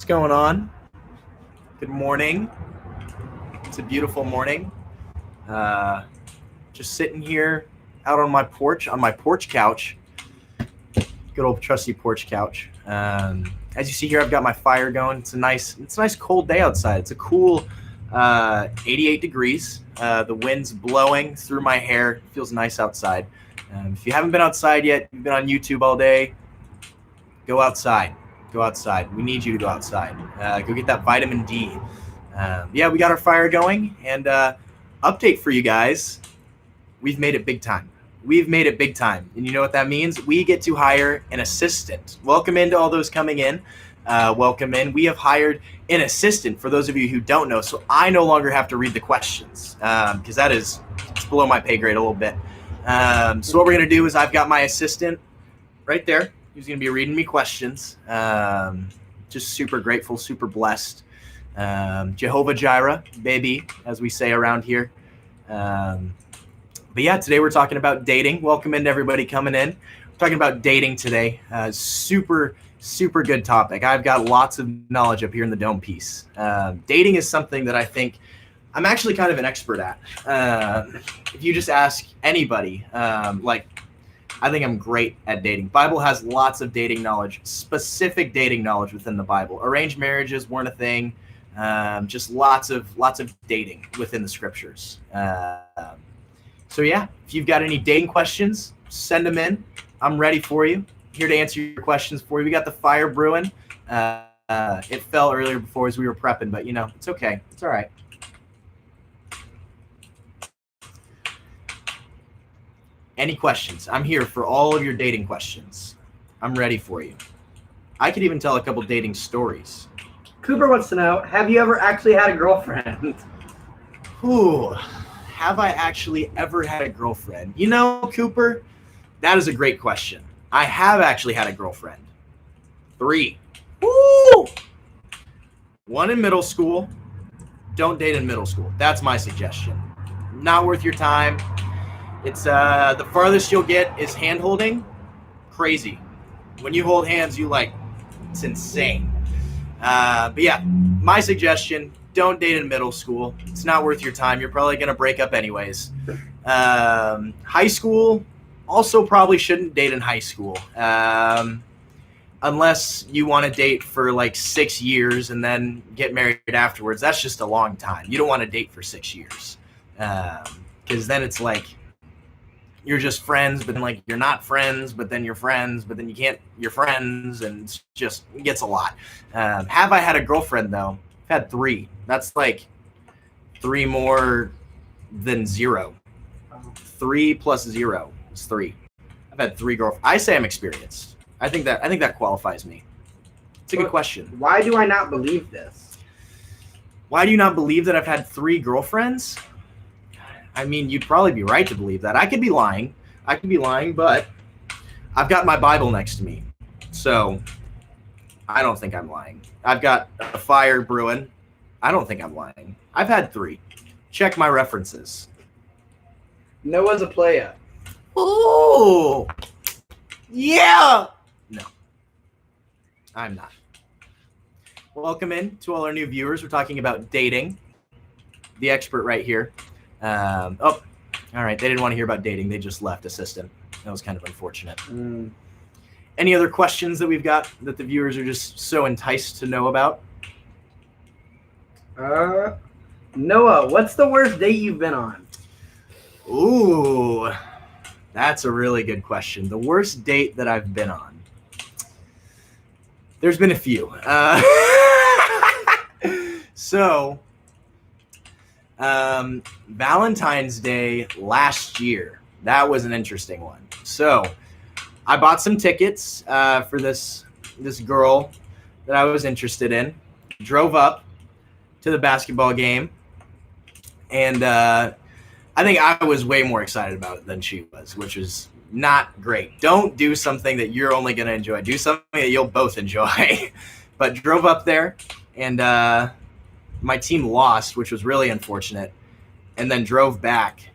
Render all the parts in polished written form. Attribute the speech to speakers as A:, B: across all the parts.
A: going on? Good morning. It's a beautiful morning. Just sitting here out on my porch couch. Good old trusty porch couch. As you see here, I've got my fire going. It's a nice cold day outside. It's a cool 88 degrees. The wind's blowing through my hair. It feels nice outside. If you haven't been outside yet, you've been on YouTube all day, go outside. Go outside. We need you to go outside. Go get that vitamin D. Yeah, we got our fire going. And update for you guys, we've made it big time. We've made it big time. And you know what that means? We get to hire an assistant. Welcome into all those coming in. Welcome in. We have hired an assistant, for those of you who don't know, so I no longer have to read the questions, because that is below my pay grade a little bit. So what we're going to do is I've got my assistant right there. He's going to be reading me questions. Just super grateful, super blessed. Jehovah Jireh, baby, as we say around here. But yeah, today we're talking about dating. Welcome into everybody coming in. We're talking about dating today. Super good topic. I've got lots of knowledge up here in the dome piece. Dating is something that I think I'm actually kind of an expert at. If you just ask anybody, I think I'm great at dating. Bible has lots of dating knowledge, specific dating knowledge within the Bible. Arranged marriages weren't a thing. Just lots of dating within the scriptures. So yeah, if you've got any dating questions, send them in. I'm ready for you. Here to answer your questions for you. We got the fire brewing. It fell earlier before as we were prepping, but it's okay. It's all right. Any questions? I'm here for all of your dating questions. I'm ready for you. I could even tell a couple dating stories.
B: Cooper wants to know, have you ever actually had a girlfriend?
A: Ooh, have I actually ever had a girlfriend? Cooper, that is a great question. I have actually had a girlfriend. 3. Woo! 1 in middle school. Don't date in middle school. That's my suggestion. Not worth your time. It's the farthest you'll get is hand holding. Crazy. When you hold hands, it's insane. But yeah, my suggestion, don't date in middle school. It's not worth your time. You're probably going to break up anyways. High school, also probably shouldn't date in high school. Unless you want to date for 6 years and then get married afterwards. That's just a long time. You don't want to date for 6 years. Because then it's you're just friends, but then you're not friends, but then you're friends, but then you're friends, and it gets a lot. Have I had a girlfriend though? I've had 3. That's 3 more than 0. 3 plus 0 is 3. I've had 3 girlfriends. I say I'm experienced. I think that qualifies me. It's a good question.
B: Why do I not believe this?
A: Why do you not believe that I've had 3 girlfriends? I mean, you'd probably be right to believe that. I could be lying, but I've got my Bible next to me. So I don't think I'm lying. I've got a fire brewing. I don't think I'm lying. I've had 3. Check my references.
B: Noah's a playa.
A: Oh, yeah. No, I'm not. Welcome in to all our new viewers. We're talking about dating. The expert right here. All right. They didn't want to hear about dating. They just left. Assistant. That was kind of unfortunate. Any other questions that we've got that the viewers are just so enticed to know about?
B: Noah, what's the worst date you've been on?
A: Ooh, that's a really good question. The worst date that I've been on. There's been a few. Valentine's Day last year, that was an interesting one. So I bought some tickets for this girl that I was interested in, drove up to the basketball game, and I think I was way more excited about it than she was, which was not great. Don't do something that you're only going to enjoy. Do something that you'll both enjoy. But drove up there, and my team lost, which was really unfortunate, and then drove back,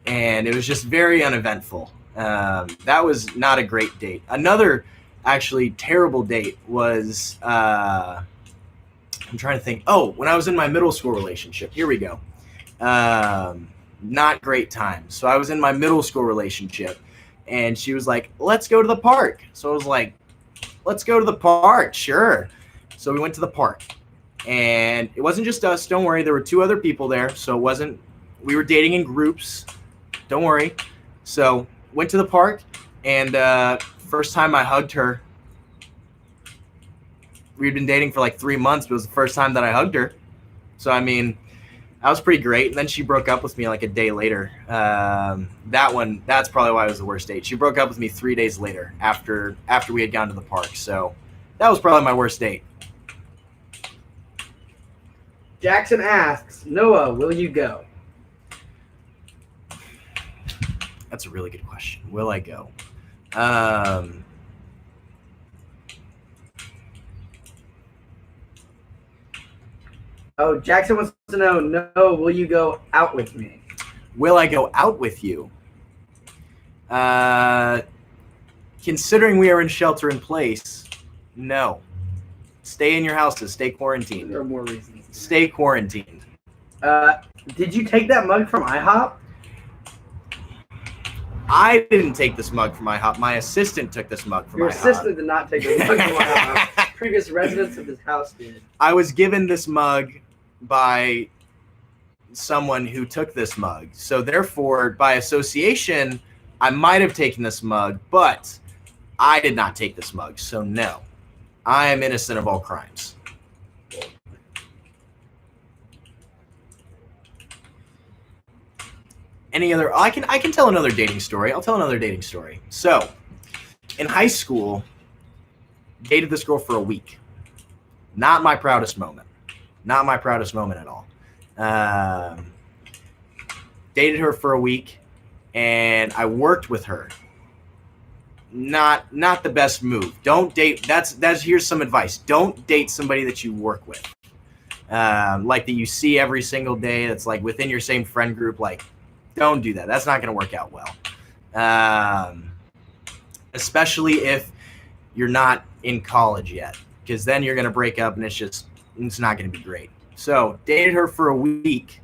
A: and it was just very uneventful. That was not a great date. Another actually terrible date was I'm trying to think. Oh, when I was in my middle school relationship. Here we go. Not great times. So I was in my middle school relationship, and she was like, let's go to the park. So I was like, let's go to the park. Sure. So we went to the park, and it wasn't just us. Don't worry. There were 2 other people there. So it wasn't, we were dating in groups. Don't worry. So went to the park, and first time I hugged her. We'd been dating for like 3 months, but it was the first time that I hugged her. So, I mean, that was pretty great. And then she broke up with me like a day later. That's probably why it was the worst date. She broke up with me 3 days later after we had gone to the park. So that was probably my worst date.
B: Jackson asks, Noah, will you go?
A: That's a really good question. Will I go?
B: Oh, Jackson wants to know, no, will you go out with me?
A: Will I go out with you? Considering we are in shelter in place, no. Stay in your houses. Stay quarantined.
B: There are more reasons.
A: Stay quarantined.
B: Did you take that mug from IHOP?
A: I didn't take this mug from IHOP. My assistant took this mug from
B: Your
A: IHOP.
B: assistant did not take the mug from IHOP. Previous residents of this house did.
A: I was given this mug by someone who took this mug. So therefore, by association, I might have taken this mug, but I did not take this mug. So no, I am innocent of all crimes. Any other? I can tell another dating story. I'll tell another dating story. So, in high school, dated this girl for a week. Not my proudest moment. Not my proudest moment at all. Dated her for a week, and I worked with her. Not the best move. Don't date. That's here's some advice. Don't date somebody that you work with, like that you see every single day. That's like within your same friend group. Like, don't do that. That's not going to work out well. Especially if you're not in college yet, because then you're going to break up and it's not going to be great. So dated her for a week,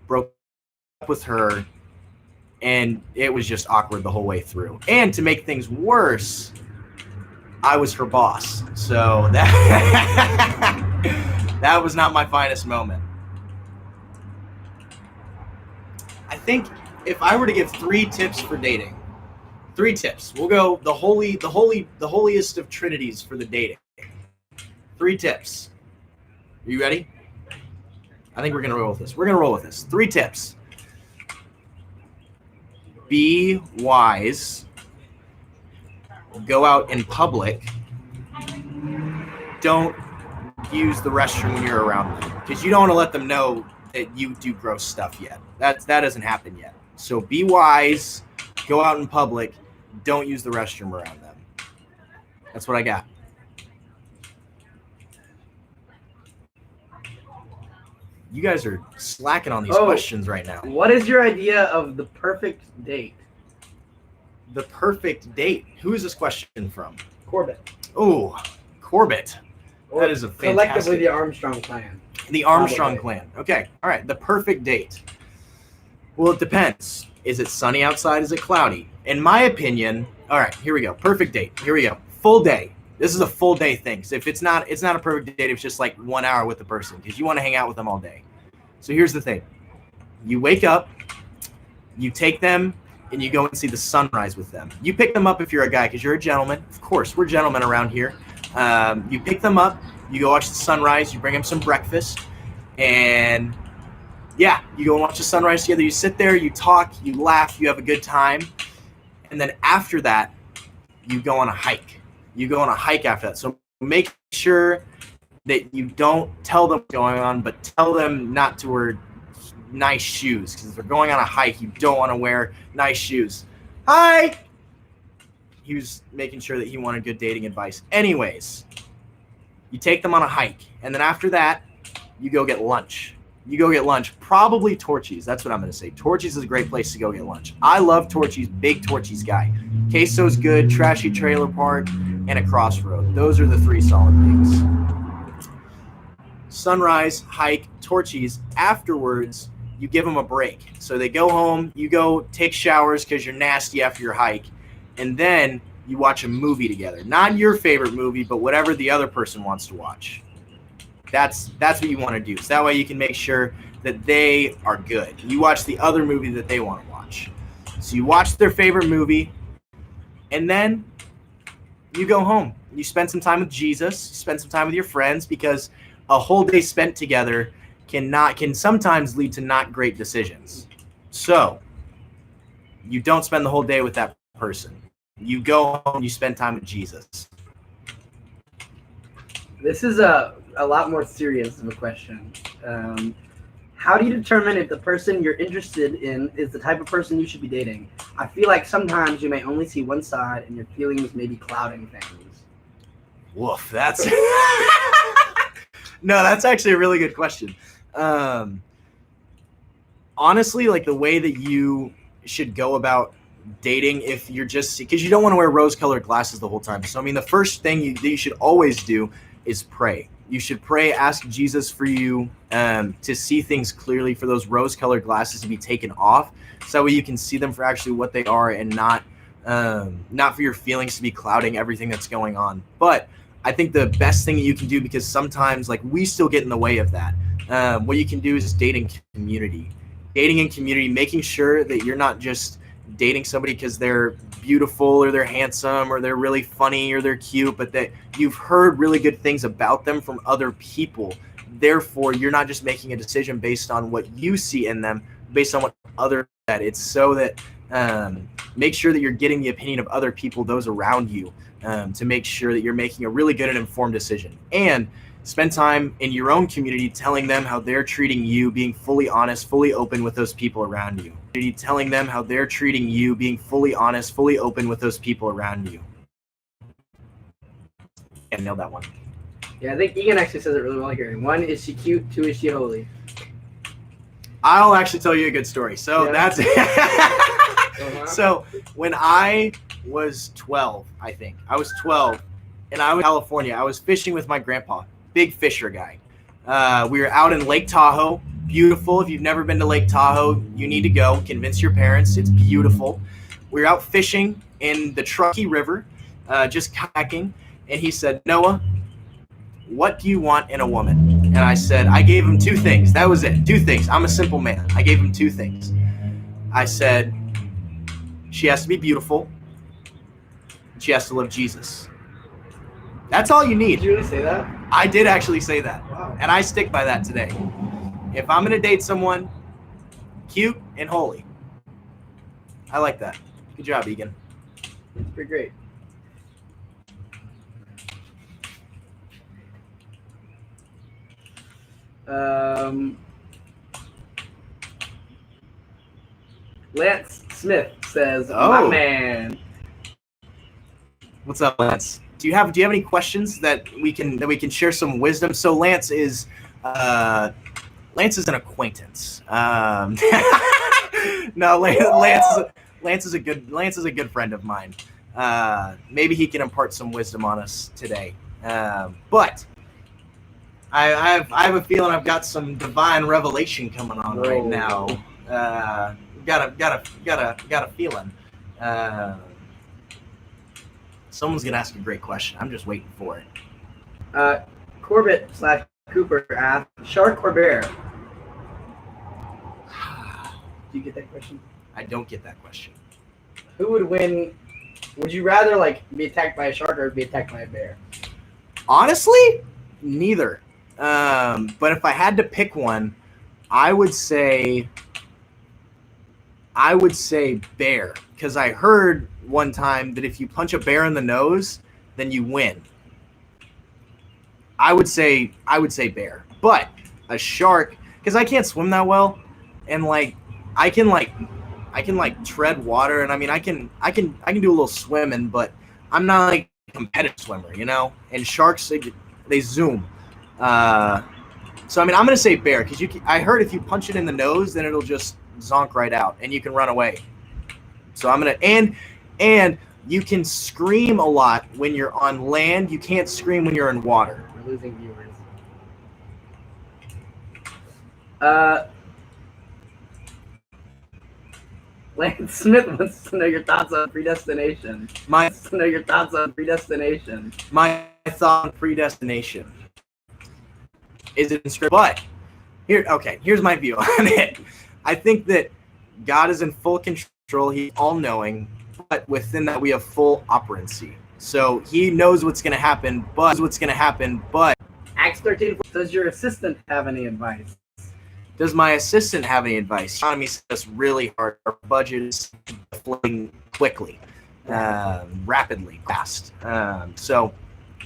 A: broke up with her, and it was just awkward the whole way through. And to make things worse, I was her boss. So that was not my finest moment. I think if I were to give 3 tips for dating, 3 tips. We'll go the holiest of trinities for the dating. 3 tips. Are you ready? I think we're going to roll with this. We're going to roll with this. 3 tips. Be wise. Go out in public. Don't use the restroom when you're around them, because you don't want to let them know that you do gross stuff yet. That hasn't happened yet. So be wise. Go out in public. Don't use the restroom around them. That's what I got. You guys are slacking on these questions right now.
B: What is your idea of the perfect date?
A: The perfect date? Who is this question from?
B: Corbett.
A: Oh, Corbett.
B: Or
A: that is a fantastic...
B: Collectively the Armstrong clan.
A: The Armstrong clan. Okay. All right. The perfect date. Well, it depends. Is it sunny outside? Is it cloudy? In my opinion, all right, here we go. Perfect date. Here we go. Full day. This is a full day thing. So if it's not a perfect date, it's just like 1 hour with the person, because you want to hang out with them all day. So here's the thing. You wake up, you take them, and you go and see the sunrise with them. You pick them up if you're a guy, because you're a gentleman. Of course, we're gentlemen around here. You pick them up, you go watch the sunrise, you bring them some breakfast, and yeah, you go and watch the sunrise together. You sit there, you talk, you laugh, you have a good time. And then after that, you go on a hike. You go on a hike after that. So make sure that you don't tell them what's going on, but tell them not to wear nice shoes, because if they're going on a hike, you don't want to wear nice shoes. Hi! He was making sure that he wanted good dating advice. Anyways, you take them on a hike, and then after that, you go get lunch. You go get lunch, probably Torchy's. That's what I'm going to say. Torchy's is a great place to go get lunch. I love Torchy's, big Torchy's guy. Queso's good, Trashy Trailer Park, and a Crossroad. Those are the 3 solid things. sunrise, hike, torchies. Afterwards, you give them a break. So they go home, you go take showers because you're nasty after your hike, and then you watch a movie together. Not your favorite movie, but whatever the other person wants to watch. That's what you want to do. So that way you can make sure that they are good. You watch the other movie that they want to watch. So you watch their favorite movie, and then you go home. You spend some time with Jesus, you spend some time with your friends, because a whole day spent together can sometimes lead to not great decisions. So you don't spend the whole day with that person. You go home, you spend time with Jesus.
B: This is a lot more serious of a question. How do you determine if the person you're interested in is the type of person you should be dating? I feel like sometimes you may only see one side and your feelings may be clouding things.
A: Woof, that's no, that's actually a really good question. Honestly, like the way that you should go about dating, if you're just, because you don't want to wear rose-colored glasses the whole time. So I mean, the first thing that you should always do is pray. You should pray, ask Jesus for you to see things clearly, for those rose-colored glasses to be taken off, so that way you can see them for actually what they are, and not for your feelings to be clouding everything that's going on. But I think the best thing that you can do, because sometimes like we still get in the way of that, what you can do is dating community. Dating in community, making sure that you're not just dating somebody because they're beautiful or they're handsome or they're really funny or they're cute, but that you've heard really good things about them from other people. Therefore, you're not just making a decision based on what you see in them, based on what other that. It's so that make sure that you're getting the opinion of other people, those around you, to make sure that you're making a really good and informed decision. And spend time in your own community telling them how they're treating you, being fully honest, fully open with those people around you. Telling them how they're treating you, being fully honest, fully open with those people around you. Yeah, nailed that one.
B: Yeah, I think Egan actually says it really well here. 1, is she cute? 2, is she holy?
A: I'll actually tell you a good story. So
B: yeah.
A: That's
B: Uh-huh.
A: So when I was 12, I think I was 12, and I was in California. I was fishing with my grandpa, big fisher guy. We were out in Lake Tahoe. Beautiful. If you've never been to Lake Tahoe, you need to go. Convince your parents. It's beautiful. We were out fishing in the Truckee River, just kayaking, and he said, "Noah, what do you want in a woman?" And I said, I gave him 2 things. That was it. 2 things. I'm a simple man. I gave him 2 things. I said, she has to be beautiful. She has to love Jesus. That's all you need.
B: Did you really say that?
A: I did actually say that.
B: Wow.
A: And I stick by that today. If I'm going to date someone, cute and holy. I like that. Good job, Egan.
B: It's pretty great. Lance Smith says, "My man."
A: What's up, Lance? Do you have any questions that we can share some wisdom? So Lance is an acquaintance. No, Lance is a good friend of mine. Maybe he can impart some wisdom on us today. But I have a feeling I've got some divine revelation coming on right now. Got a feeling. Someone's gonna ask a great question. I'm just waiting for it.
B: Corbett/Cooper asked, shark or bear? Do you get that question?
A: I don't get that question.
B: Who would win? Would you rather be attacked by a shark or be attacked by a bear?
A: Honestly, neither. But if I had to pick one, I would say bear, because I heard one time that if you punch a bear in the nose, then you win. I would say bear, but a shark, because I can't swim that well, and I can tread water, and I mean I can do a little swimming, but I'm not a competitive swimmer, you know. And sharks, they zoom. So I mean I'm gonna say bear, because I heard if you punch it in the nose, then it'll just zonk right out, and you can run away. So I'm gonna and you can scream a lot when you're on land. You can't scream when you're in water.
B: We're losing viewers. Lance Smith wants to know your thoughts on predestination.
A: My
B: Wants to know your thoughts on predestination.
A: my thought on predestination is it in scripture? But here's my view on it. I think that God is in full control. He's all-knowing, but within that we have full operancy. So he knows what's going to happen, but
B: Acts 13. Does your assistant have any advice?
A: does my assistant have any advice? Economy is really hard. Our budget is flowing quickly, rapidly, fast. So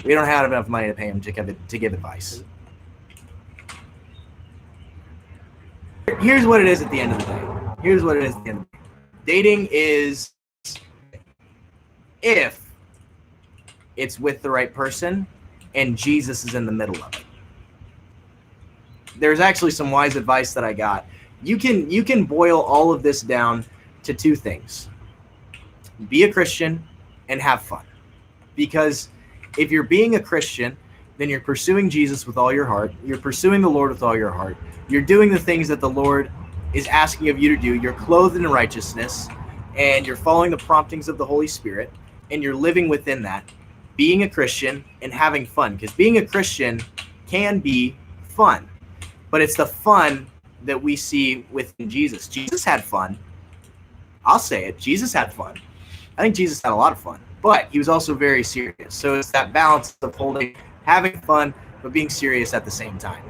A: we don't have enough money to pay him to give advice. Here's what it is at the end of the day. Dating is if it's with the right person and Jesus is in the middle of it. There's actually some wise advice that I got. You can boil all of this down to two things. Be a Christian and have fun. Because if you're being a Christian, then you're pursuing Jesus with all your heart. You're pursuing the Lord with all your heart. You're doing the things that the Lord is asking of you to do. You're clothed in righteousness, and you're following the promptings of the Holy Spirit, and you're living within that, being a Christian and having fun. Because being a Christian can be fun, but it's the fun that we see within Jesus. Jesus had fun. I'll say it. Jesus had fun. I think Jesus had a lot of fun, but he was also very serious. So it's that balance of having fun, but being serious at the same time.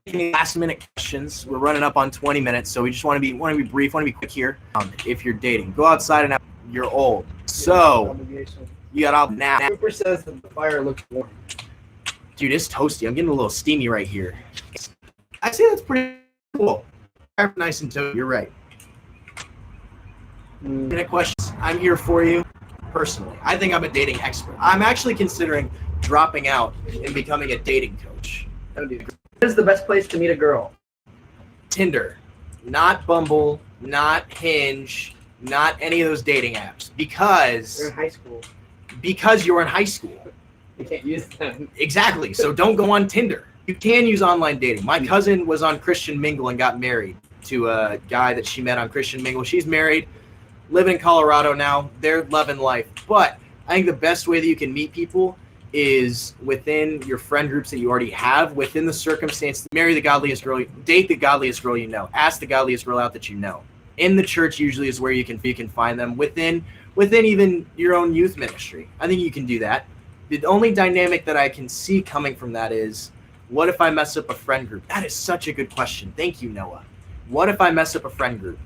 A: Any last minute questions? We're running up on 20 minutes, so we just want to be brief, want to be quick here. If you're dating, go outside and you're old. So you got out now.
B: Cooper says that the fire looks warm.
A: Dude, it's toasty. I'm getting a little steamy right here. I say that's pretty cool. Nice and toasty. You're right. Any questions? I'm here for you personally. I think I'm a dating expert. I'm actually considering dropping out and becoming a dating coach.
B: What is the best place to meet a girl?
A: Tinder, not Bumble, not Hinge, not any of those dating apps. Because
B: You're in high school.
A: Because you're in high school.
B: You can't use them.
A: Exactly. So don't go on Tinder. You can use online dating. My cousin was on Christian Mingle and got married to a guy that she met on Christian Mingle. She's married, living in Colorado now. They're loving life. But I think the best way that you can meet people is within your friend groups that you already have, within the circumstance. Marry the godliest girl, date the godliest girl you know. Ask the godliest girl out that you know. In the church usually is where you can find them. Within even your own youth ministry. I think you can do that. The only dynamic that I can see coming from that is, what if I mess up a friend group? That is such a good question. Thank you, Noah. What if I mess up a friend group?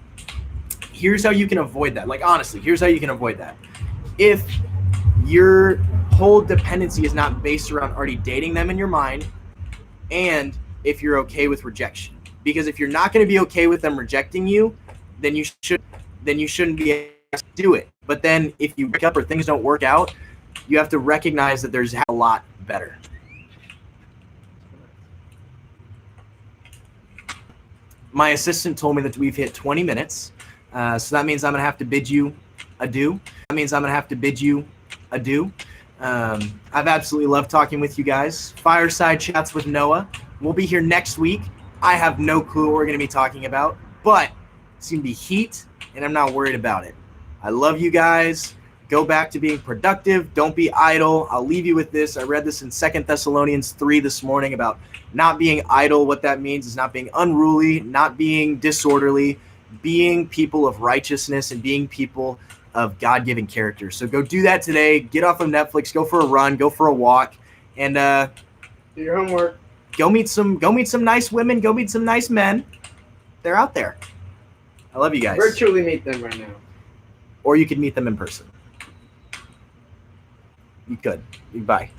A: Here's how you can avoid that. Like, honestly, here's how you can avoid that. If your whole dependency is not based around already dating them in your mind, and if you're okay with rejection. Because if you're not going to be okay with them rejecting you, then you shouldn't be able to do it. But then if you break up or things don't work out, you have to recognize that there's a lot better. My assistant told me that we've hit 20 minutes. So that means I'm going to have to bid you adieu. I've absolutely loved talking with you guys. Fireside Chats with Noah. We'll be here next week. I have no clue what we're going to be talking about, but it's going to be heat, and I'm not worried about it. I love you guys. Go back to being productive. Don't be idle. I'll leave you with this. I read this in 2 Thessalonians 3 this morning about not being idle. What that means is not being unruly, not being disorderly, being people of righteousness and being people of God-given character. So go do that today. Get off of Netflix. Go for a run. Go for a walk. And
B: do your homework.
A: Go meet some nice women. Go meet some nice men. They're out there. I love you guys.
B: Virtually meet them right now.
A: Or you could meet them in person. You could. Bye.